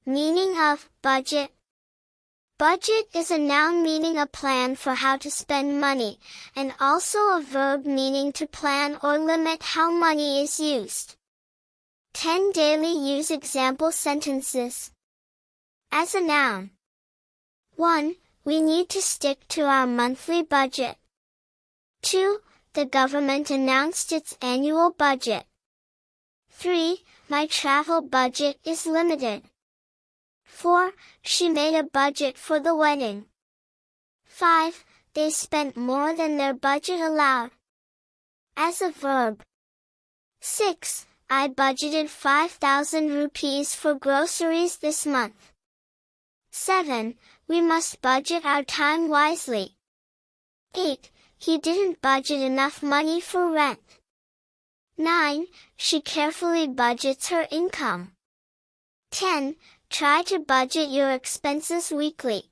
Meaning of budget. Budget is a noun meaning a plan for how to spend money, and also a verb meaning to plan or limit how money is used. 10 daily use example sentences. As a noun. 1. We need to stick to our monthly budget. 2. The government announced its annual budget. 3. My travel budget is limited. 4. She made a budget for the wedding. 5. They spent more than their budget allowed. As a verb. 6. I budgeted 5,000 rupees for groceries this month. 7. We must budget our time wisely. 8. He didn't budget enough money for rent. 9. She carefully budgets her income. 10. Try to budget your expenses weekly.